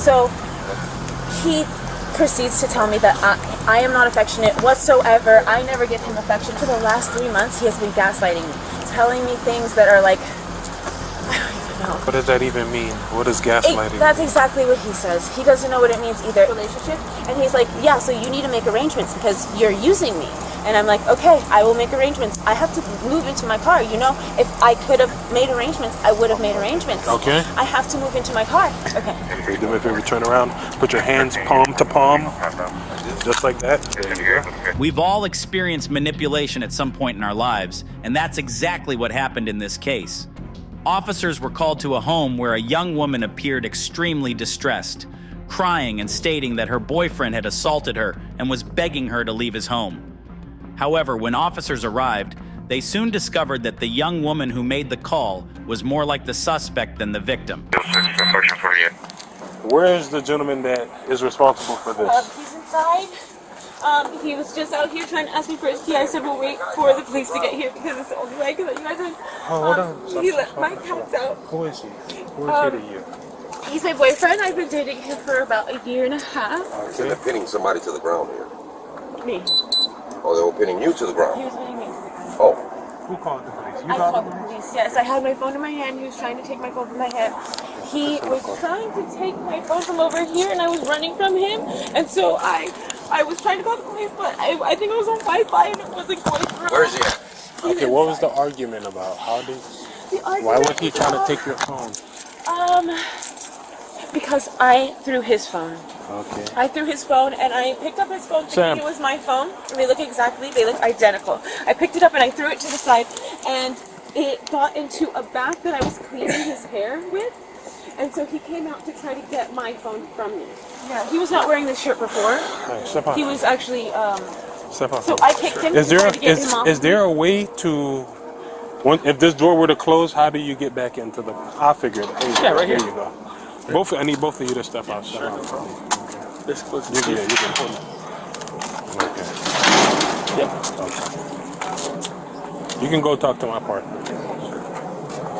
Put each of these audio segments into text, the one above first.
So he proceeds to tell me that I am not affectionate whatsoever. I never give him affection. For the last 3 months, he has been gaslighting me, telling me things that are like, I don't even know. What does that even mean? What is gaslighting? That's exactly what he says. He doesn't know what it means either. Relationship, and he's like, yeah, so you need to make arrangements because you're using me. And I'm like, okay, I will make arrangements. I have to move into my car. You know, if I could have made arrangements, I would have made arrangements. Okay. I have to move into my car. Okay. Okay, do me a favor, turn around, put your hands palm to palm, just like that. There you go. We've all experienced manipulation at some point in our lives, and that's exactly what happened in this case. Officers were called to a home where a young woman appeared extremely distressed, crying and stating that her boyfriend had assaulted her and was begging her to leave his home. However, when officers arrived, they soon discovered that the young woman who made the call was more like the suspect than the victim. Where is the gentleman that is responsible for this? He's inside. He was just out here trying to ask me for his key. I said, we'll wait for the police to get here because it's the only way that you guys have. Hold on. He let my cats out. Who is he? Who is he to you? He's my boyfriend. I've been dating him for about a year and a half. So they're pinning somebody to the ground here. Me. Oh, they were pinning you to the ground. He was pinning me. Oh. Who called the police? You I called the police. Yes, I had my phone in my hand. He was trying to take my phone from my hand. He was trying to take my phone from over here, and I was running from him. And so I was trying to call the police, but I think I was on Wi-Fi and it wasn't going through. Where is he at? Okay, what was the argument about? Why was he trying to take your phone? Because I threw his phone. Okay. I threw his phone and I picked up his phone thinking it was my phone. They look identical. I picked it up and I threw it to the side and it got into a bag that I was cleaning his hair with. And so he came out to try to get my phone from me. Yeah, he was not wearing this shirt before. Hey, step out. He was actually, Step out. so I kicked him. Is to there a way to, if this door were to close, how do you get back into the, I figured. Yeah, right here. There you go. I need both of you to step out. Step out. Okay. This close. Yeah, you can hold it. Okay. Yep. Okay. You can go talk to my partner.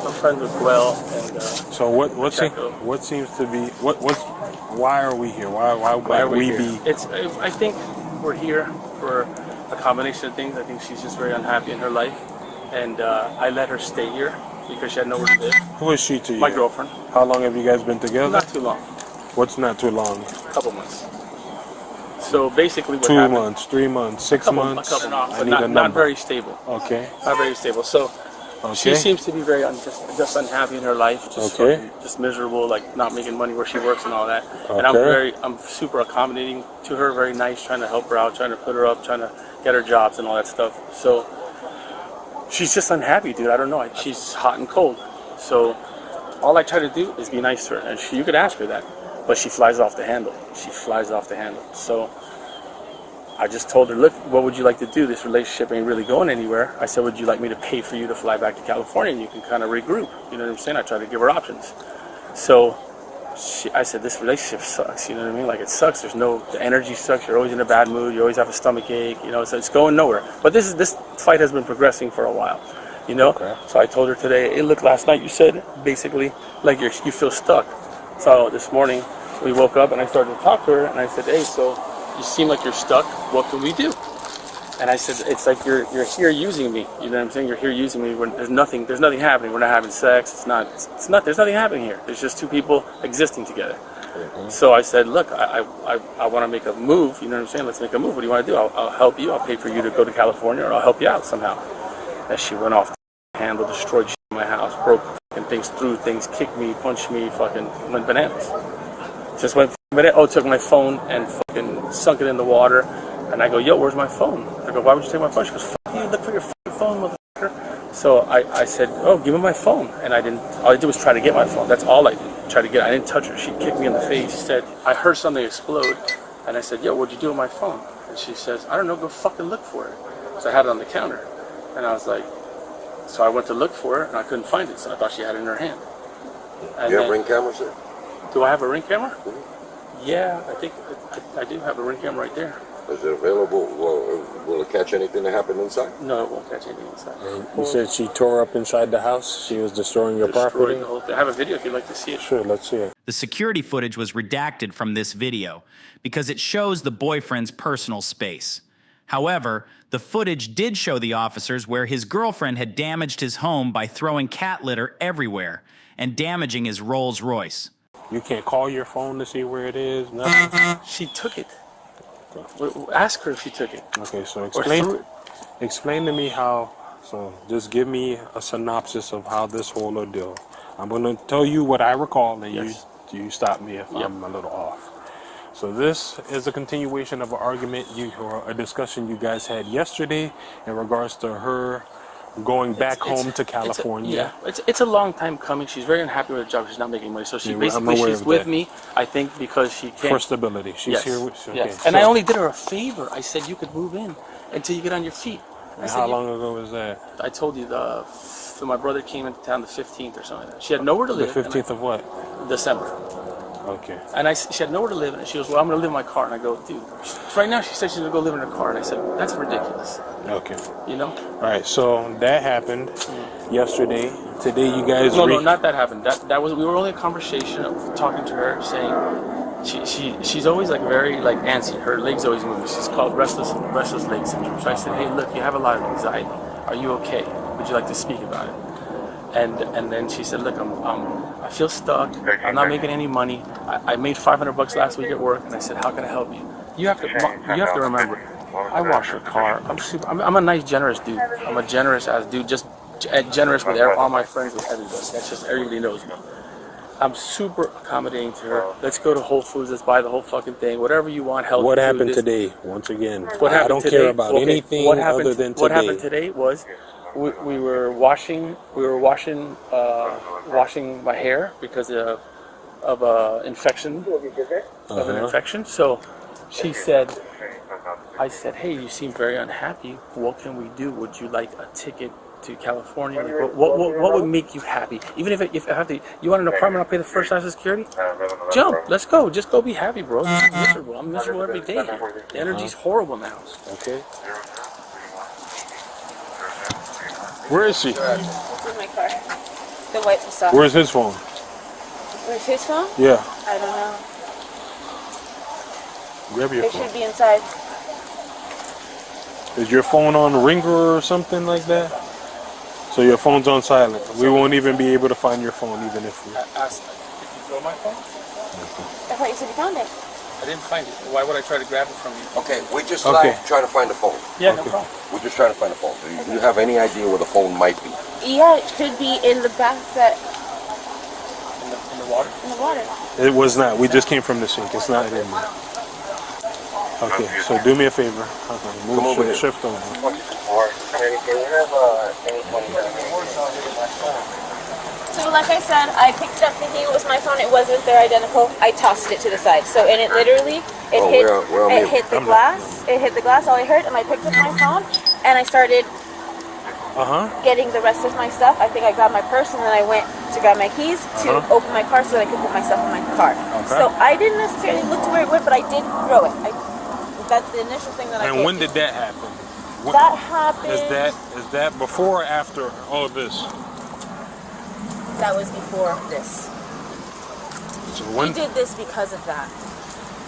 I'm friends with Gwen and. So what seems to be why are we here? Why are we here? be? I think we're here for a combination of things. I think she's just very unhappy in her life, and I let her stay here because she had nowhere to live. Who is she to you? My girlfriend. How long have you guys been together? Not too long. What's not too long? A couple months. So basically, what 2 happened, months, 3 months, 6 months. A couple, I but need a number. not very stable. Okay. Not very stable. So she seems to be very just unhappy in her life, just miserable, like not making money where she works and all that. Okay. And I'm super accommodating to her, very nice, trying to help her out, trying to put her up, trying to get her jobs and all that stuff. So she's just unhappy, dude. I don't know. She's hot and cold. So all I try to do is be nice to her, and you could ask her that, but she flies off the handle. She flies off the handle. So I just told her, look, what would you like to do? This relationship ain't really going anywhere. I said, would you like me to pay for you to fly back to California and you can kind of regroup? You know what I'm saying? I tried to give her options. So I said, this relationship sucks. You know what I mean? Like, it sucks. The energy sucks. You're always in a bad mood. You always have a stomach ache. You know, so it's going nowhere. But this fight has been progressing for a while. You know? Okay. So I told her today, hey, look, last night you said basically like you feel stuck. So this morning we woke up and I started to talk to her and I said, hey, so you seem like you're stuck. What can we do? And I said, it's like you're here using me. You know what I'm saying? You're here using me when there's nothing happening. We're not having sex. There's nothing happening here. There's just two people existing together. Mm-hmm. So I said, look, I want to make a move. You know what I'm saying? Let's make a move. What do you want to do? I'll help you. I'll pay for you to go to California, or I'll help you out somehow. And she went off the handle, destroyed shit in my house, broke fucking things, threw things, kicked me, punched me, fucking went bananas. Just went bananas. Oh, took my phone and fucking sunk it in the water. And I go, yo, where's my phone? I go, why would you take my phone? She goes, fuck you, look for your fucking phone, motherfucker. So I said, oh, give me my phone. And all I did was try to get my phone. That's all I did, try to get it. I didn't touch her. She kicked me in the face. She said, I heard something explode. And I said, yo, what'd you do with my phone? And she says, I don't know, go fucking look for it. So I had it on the counter. And I was like, so I went to look for it, and I couldn't find it. So I thought she had it in her hand. And you have Ring cameras there? Do I have a Ring camera? Mm-hmm. Yeah, I think I do have a Ring camera right there. Is it available? Will it catch anything that happened inside? No, it won't catch anything inside. You said she tore up inside the house. She was destroying your property. The whole thing. I have a video if you'd like to see it. Sure, let's see it. The security footage was redacted from this video because it shows the boyfriend's personal space. However, the footage did show the officers where his girlfriend had damaged his home by throwing cat litter everywhere and damaging his Rolls-Royce. You can't call your phone to see where it is, nothing? She took it. Ask her if she took it. Okay, so explain to me how, so just give me a synopsis of how this whole ordeal. I'm going to tell you what I recall, and you stop me if I'm a little off. So this is a continuation of an argument or a discussion you guys had yesterday in regards to her going back home to California. It's a long time coming. She's very unhappy with her job. She's not making money. So she's with me, I think, because she can't. For stability. She's here with And I only did her a favor. I said you could move in until you get on your feet. And how long ago was that? I told you so my brother came into town the 15th or something like that. She had nowhere to live. The 15th of what? December. Okay. And she had nowhere to live, and she goes, well, I'm going to live in my car. And I go, dude, right now she said she's going to go live in her car. And I said, that's ridiculous. Okay. You know? All right, so that happened yesterday. Today you guys... No, not that happened. That was, we were only a conversation of talking to her, saying she's always like very like antsy. Her legs always moving. She's called restless leg syndrome. So I said, hey, look, you have a lot of anxiety. Are you okay? Would you like to speak about it? And then she said, look, I feel stuck. I'm not making any money. I made $500 last week at work, and I said, how can I help you? You have to remember, I wash her car. I'm a nice, generous dude. I'm a generous ass dude, just generous with all my friends, with everybody. That's just, everybody knows me. I'm super accommodating to her. Let's go to Whole Foods. Let's buy the whole fucking thing. Whatever you want. Healthy What happened food, today? Once again, what happened I don't today, care about anything other than today. What happened today was we were washing my hair because of an infection. So she said, I said, hey, you seem very unhappy. What can we do? Would you like a ticket to California? Like, what would make you happy? Even if I have to, you want an apartment, I'll pay the first class of security? Jump, let's go. Just go be happy, bro. I'm miserable. I'm miserable every day. The energy's horrible in the house. Okay. Where is she? It's in my car. The white facade. Where's his phone? Where's his phone? Yeah. I don't know. Grab your It phone. should be inside. Is your phone on ringer or something like that? So your phone's on silent. We won't even be able to find your phone even if we... Ask if you throw my phone? I thought you said you found it. I didn't find it. Why would I try to grab it from you? Okay, we're just trying to find the phone. Yeah, no problem. We're just trying to find the phone. Do you have any idea where the phone might be? Yeah, it could be in the back In the water? in the water. It was not. We just came from the sink. It's not in there. Okay, so do me a favor. Okay, move over here. shift over. So like I said, I picked it up thinking it was my phone. It wasn't. They're identical. I tossed it to the side. So and it literally, it hit the glass. It hit the glass. All I heard, and I picked up my phone and I started getting the rest of my stuff. I think I grabbed my purse and then I went to grab my keys to open my car so that I could put my stuff in my car. Okay. So I didn't necessarily look to where it went, but I did throw it. That's the initial thing that I did. And when did that happen? That happened. Is that before or after all of this? That was before this. So He did this because of that.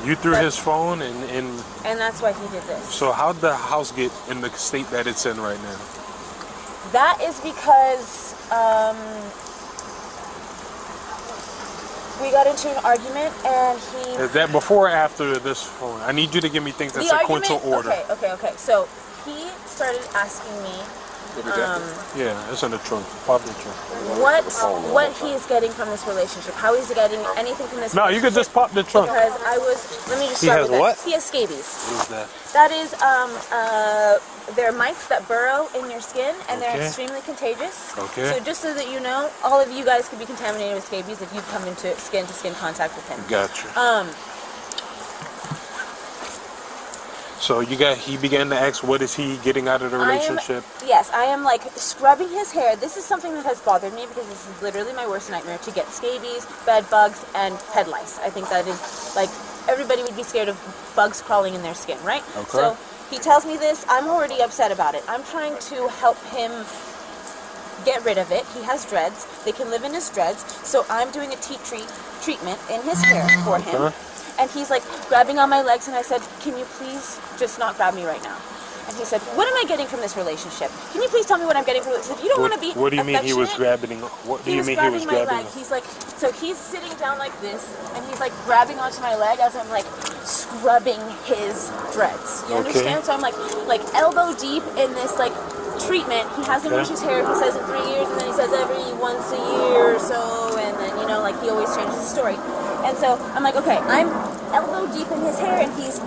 You threw his phone and that's why he did this. So how'd the house get in the state that it's in right now? That is because we got into an argument and he... Is that before or after this phone? I need you to give me things in sequential order. Okay. So he started asking me... yeah, it's in the trunk. Pop the trunk. What he is getting from this relationship. How he's getting anything from this No, you could just pop the trunk. Because let me just start with what? He has scabies. What is that? That is, they're mites that burrow in your skin, and they're extremely contagious. Okay. So just so that you know, all of you guys could be contaminated with scabies if you come into skin-to-skin contact with him. Gotcha. So he began to ask, what is he getting out of the relationship? I am like scrubbing his hair. This is something that has bothered me because this is literally my worst nightmare, to get scabies, bed bugs, and head lice. I think that is like everybody would be scared of bugs crawling in their skin, right? Okay. So he tells me this. I'm already upset about it. I'm trying to help him get rid of it. He has dreads. They can live in his dreads. So I'm doing a treatment in his hair for him. And he's like grabbing on my legs, and I said, can you please just not grab me right now? And he said, what am I getting from this relationship? Can you please tell me what I'm getting from this? If you don't want to be What do you mean he was grabbing? What do you mean he was grabbing? My leg. He's like, so he's sitting down like this, and he's like grabbing onto my leg as I'm like scrubbing his dreads. You understand? So I'm like elbow deep in this like treatment. He hasn't washed his hair. He says in 3 years, and then he says every once a year or so, and then like he always changes the story. And so I'm like, okay, I'm elbow deep in his hair, and he's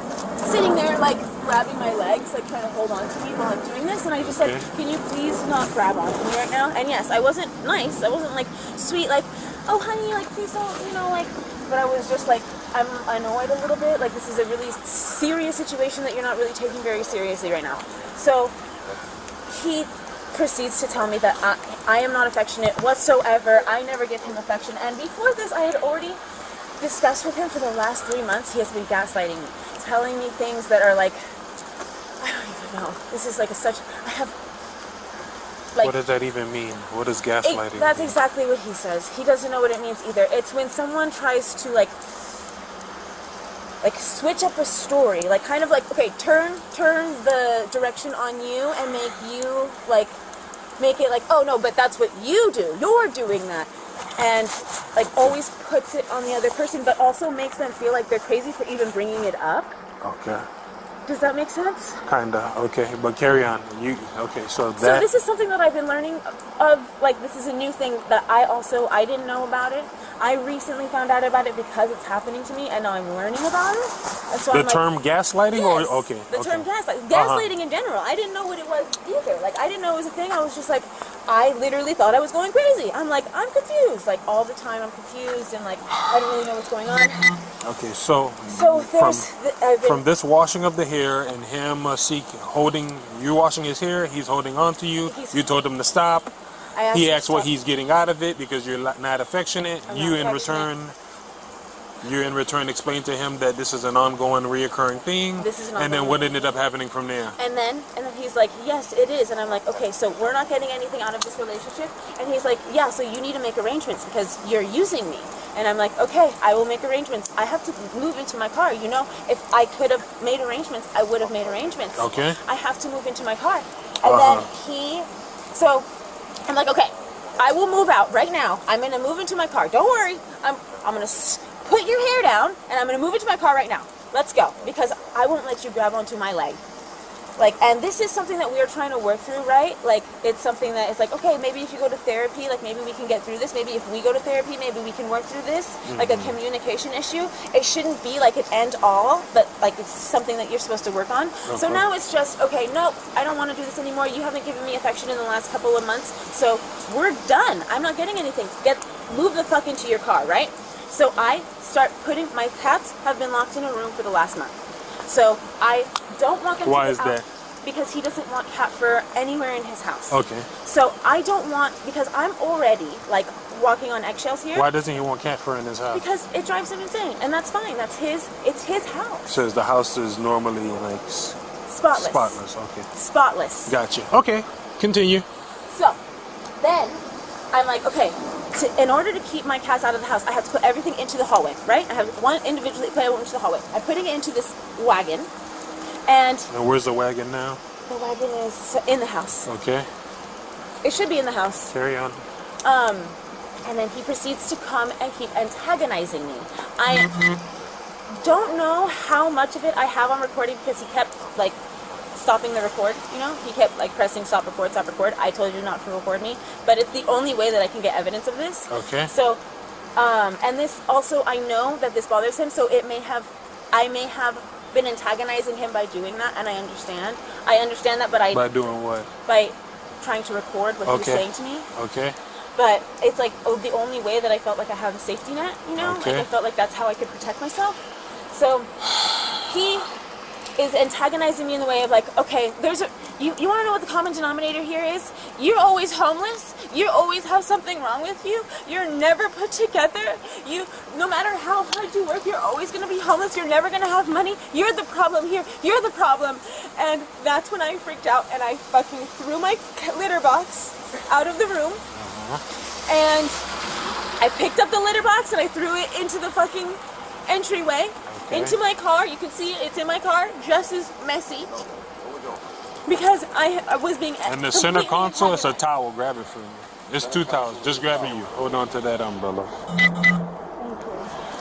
sitting there like grabbing my legs, like trying to hold on to me while I'm doing this. And I just said, can you please not grab onto me right now? And yes, I wasn't nice. I wasn't like sweet, like, oh honey, like please don't, like. But I was just like, I'm annoyed a little bit. Like this is a really serious situation that you're not really taking very seriously right now. So he proceeds to tell me that I am not affectionate whatsoever. I never give him affection. And before this, I had already discussed with him for the last 3 months. He has been gaslighting me, telling me things that are like, I don't even know. This is like I have like. What does that even mean? What is gaslighting? That's exactly what he says. He doesn't know what it means either. It's when someone tries to like switch up a story, like kind of like, okay, turn the direction on you and make it like, oh no, but that's what you do. You're doing that. And like always puts it on the other person, but also makes them feel like they're crazy for even bringing it up. Okay. Does that make sense? Kinda. Okay, but carry on. So this is something that I've been learning of. Like this is a new thing that I didn't know about it. I recently found out about it because it's happening to me, and now I'm learning about it. And so the term gaslighting, yes, or okay, the term gaslighting in general. I didn't know what it was either. Like I didn't know it was a thing. I was just like, I literally thought I was going crazy. I'm like, I'm confused. Like all the time, I'm confused, and like I don't really know what's going on. Okay, so from this washing of the hair and him holding you washing his hair, he's holding on to you. You told him to stop. He asks what he's getting out of it because you're not affectionate. You in return explain to him that this is an ongoing, reoccurring thing. And then what ended up happening from there? And then he's like, yes, it is. And I'm like, okay, so we're not getting anything out of this relationship. And he's like, yeah, so you need to make arrangements because you're using me. And I'm like, okay, I will make arrangements. I have to move into my car. If I could have made arrangements, I would have made arrangements. Okay. I have to move into my car. And then I'm like, okay, I will move out right now. I'm going to move into my car. Don't worry. I'm going to put your hair down, and I'm going to move into my car right now. Let's go. Because I won't let you grab onto my leg. And this is something that we are trying to work through, right? Like, it's something that is like, okay, maybe if you go to therapy, like, maybe we can get through this. Maybe if we go to therapy, maybe we can work through this. Like a communication issue. It shouldn't be like an end all, but like it's something that you're supposed to work on. Okay. So now it's just, okay, nope, I don't want to do this anymore. You haven't given me affection in the last couple of months, so we're done. I'm not getting anything. Move the fuck into your car, right? So I start my cats have been locked in a room for the last month. So I don't want them to get out. Why is that? Because he doesn't want cat fur anywhere in his house. Okay. So I don't want, because I'm already like walking on eggshells here. Why doesn't he want cat fur in his house? Because it drives him insane, and that's fine. It's his house. So the house is normally like spotless. Spotless, okay. Spotless. Gotcha. Okay, continue. So then I'm like, okay, in order to keep my cats out of the house, I have to put everything into the hallway, right? I have one individually put it into the hallway. I'm putting it into this wagon. And where's the wagon now? The wagon is in the house. Okay. It should be in the house. Carry on. And then he proceeds to come and keep antagonizing me. I don't know how much of it I have on recording because he kept like stopping the record, He kept like pressing stop record, stop record. I told you not to record me, but it's the only way that I can get evidence of this. Okay. So, and this also, I know that this bothers him, so I may have been antagonizing him by doing that, and I understand that, but by doing what? By trying to record what he was saying to me. Okay. But it's like the only way that I felt like I have a safety net, Okay. Like I felt like that's how I could protect myself. So he is antagonizing me in the way of like, okay, you want to know what the common denominator here is? You're always homeless. You always have something wrong with you. You're never put together. No matter how hard you work, you're always going to be homeless. You're never going to have money. You're the problem here. You're the problem. And that's when I freaked out and I fucking threw my litter box out of the room. And I picked up the litter box and I threw it into the fucking entryway, into my car. You can see it's in my car, just as messy. Because I was being. And the center console, it's a towel. Grab it for me. It's 2 towels. Just grab it you. Hold on to that umbrella.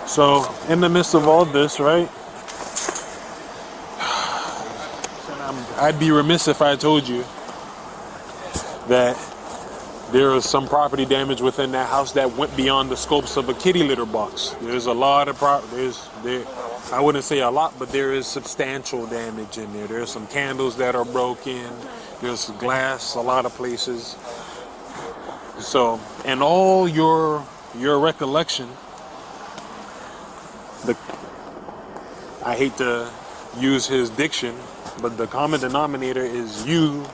So, in the midst of all this, right? I'd be remiss if I told you that there is some property damage within that house that went beyond the scopes of a kitty litter box. There's a lot of I wouldn't say a lot, but there is substantial damage in there. There's some candles that are broken. There's glass a lot of places. So, in all your recollection, I hate to use his diction, but the common denominator is you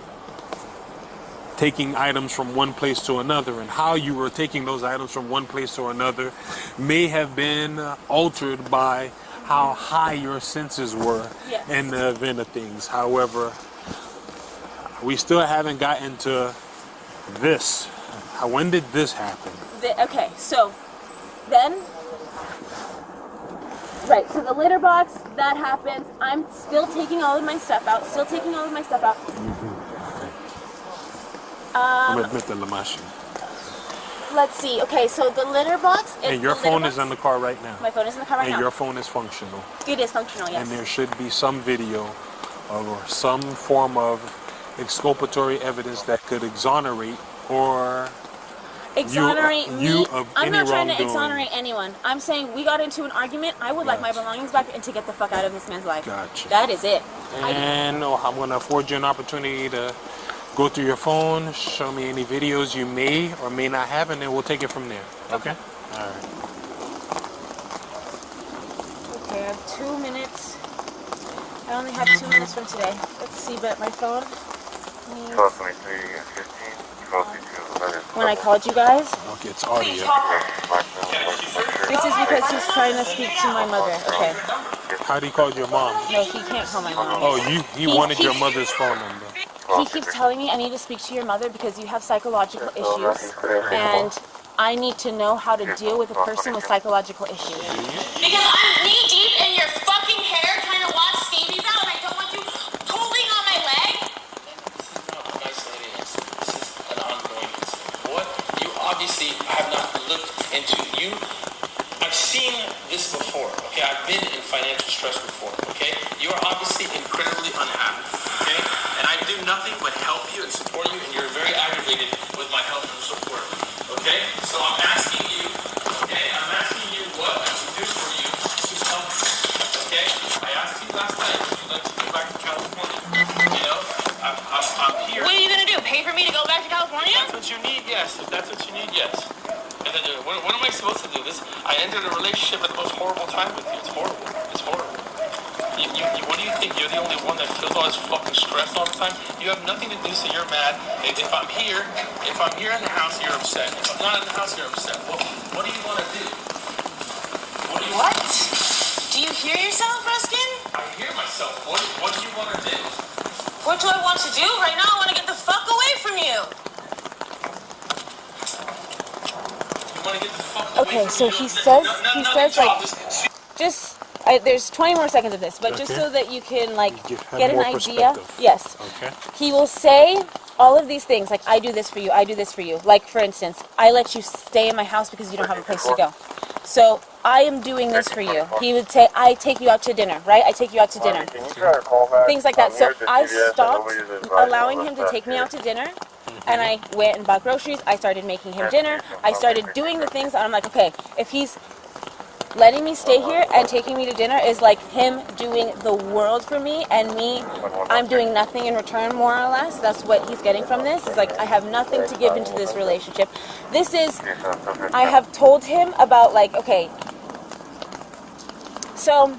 taking items from one place to another, and how you were taking those items from one place to another may have been altered by how high your senses were in the event of things. However, we still haven't gotten to this. When did this happen? Okay, so then, right, so the litter box, that happens. I'm still taking all of my stuff out, Let's see. Okay, so the litter box. And your phone is in the car right now. My phone is in the car right now. And your phone is functional. It is functional, yes. And there should be some video or some form of exculpatory evidence that could exonerate or exonerate you of I'm any not trying to wrongdoing. Exonerate anyone. I'm saying we got into an argument. I would like my belongings back and to get the fuck out of this man's life. Gotcha. That is it. And I'm going to afford you an opportunity to go through your phone, show me any videos you may or may not have, and then we'll take it from there. Okay? All right. Okay, I have 2 minutes. I only have 2 minutes from today. Let's see, but my phone. When I called you guys. Okay, it's audio. This is because he's trying to speak to my mother. Okay. How do you call your mom? No, he can't call my mom. Oh, he wanted your mother's phone number. He keeps telling me I need to speak to your mother because you have psychological issues, and I need to know how to deal with a person with psychological issues. Because I'm knee deep in your fucking hair trying to wash scabies out, and I don't want you pulling on my leg. This is an ongoing incident. What you obviously have not looked into. I've seen this before. Okay, I've been in financial stress before. Okay, you are obviously incredibly unhappy. Okay, and I do nothing but help you and support you, and you're very aggravated with my help and support. Okay, so I'm asking you. Okay, I'm asking you what I can do for you to help you. Okay, I asked you last night. Would you like to go back to California? You know, I'm here. What are you gonna do? Pay for me to go back to California? If that's what you need, yes. If that's what you need, yes. And then, what am I supposed to do? I entered a relationship at the most horrible time with you. It's horrible. It's horrible. What do you think? You're the only one that feels all this fucking stress all the time? You have nothing to do, so you're mad. If I'm here in the house, you're upset. If I'm not in the house, you're upset. What do you want to do? What? Do you hear yourself, Ruskin? I hear myself. What do you want to do? What do I want to do? Right now, I want to get the fuck away from you. You want to get the fuck away Okay, from so me? he says like, Just there's 20 more seconds of this, but just so that you can like Have get an more idea. perspective. Yes. Okay. He will say all of these things like, I do this for you, I do this for you. Like, for instance, I let you stay in my house because you don't have a place to go. So I am doing this for you. He would say, I take you out to dinner, right? I take you out to dinner. Things like that. So I stopped allowing him to take me out to dinner, and I went and bought groceries. I started making him dinner. I started doing the things, and I'm like, okay, if he's letting me stay here and taking me to dinner is like him doing the world for me, and I'm doing nothing in return, more or less. That's what he's getting from this. It's like, I have nothing to give into this relationship. This is, I have told him about like, okay, so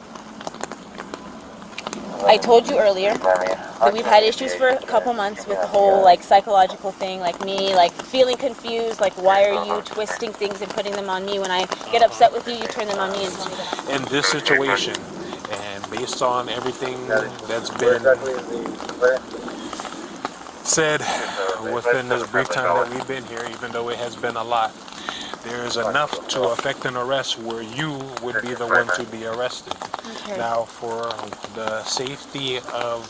I told you earlier we've had issues for a couple months with the whole like psychological thing, like me like feeling confused, like why are you twisting things and putting them on me? When I get upset with you, you turn them on me and tell me that. In this situation, and based on everything that's been said within this brief time that we've been here, even though it has been a lot, there is enough to affect an arrest where you would be the one to be arrested. Okay. Now, for the safety of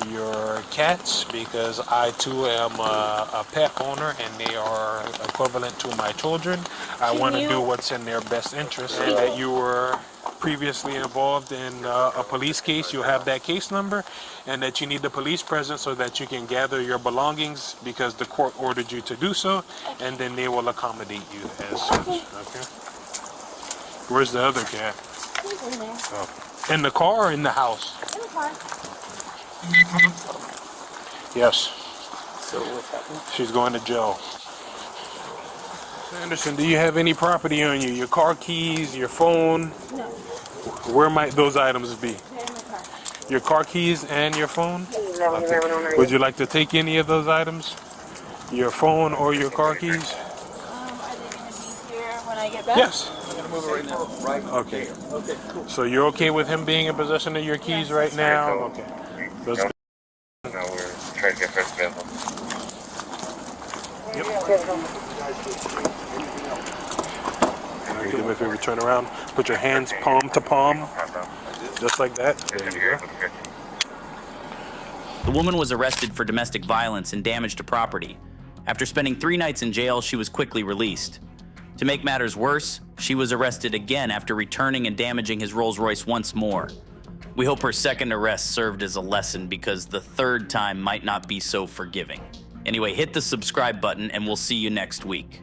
your cats, because I too am a pet owner and they are equivalent to my children, I want to do what's in their best interest. And that you were previously involved in a police case, you have that case number, and that you need the police present so that you can gather your belongings because the court ordered you to do so, and then they will accommodate you as such. Okay. Where's the other cat? He's in there. Oh. In the car or in the house? In the car. Yes. So what's happening? She's going to jail. Anderson, do you have any property on you? Your car keys, your phone? No. Where might those items be? They're in the car. Your car keys and your phone? Okay. Would you like to take any of those items? Your phone or your car keys? Are they going to be here when I get back? Yes. I'm gonna move it right now. Okay. Okay, cool. So you're okay with him being in possession of your keys right now? Okay. Let's go. Now we're trying to get first available. Do me a favor, turn around. Put your hands palm to palm. Just like that. There you go. The woman was arrested for domestic violence and damage to property. After spending 3 nights in jail, she was quickly released. To make matters worse, she was arrested again after returning and damaging his Rolls-Royce once more. We hope her second arrest served as a lesson, because the third time might not be so forgiving. Anyway, hit the subscribe button and we'll see you next week.